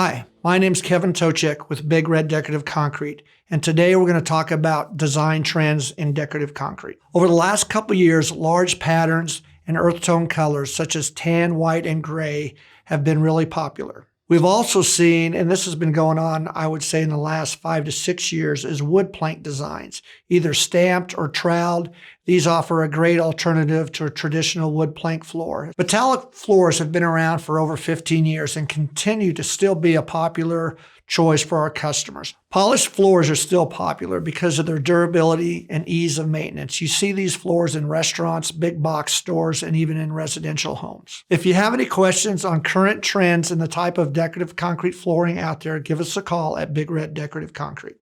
Hi, my name's Kevin Tochek with Big Red Decorative Concrete, and today we're going to talk about design trends in decorative concrete. Over the last couple of years, large patterns and earth tone colors such as tan, white, and gray have been really popular. We've also seen, and this has been going on, I would say in the last 5 to 6 years, is wood plank designs, either stamped or troweled. These offer a great alternative to a traditional wood plank floor. Metallic floors have been around for over 15 years and continue to still be a popular choice for our customers. Polished floors are still popular because of their durability and ease of maintenance. You see these floors in restaurants, big box stores, and even in residential homes. If you have any questions on current trends in the type of decorative concrete flooring out there, give us a call at Big Red Decorative Concrete.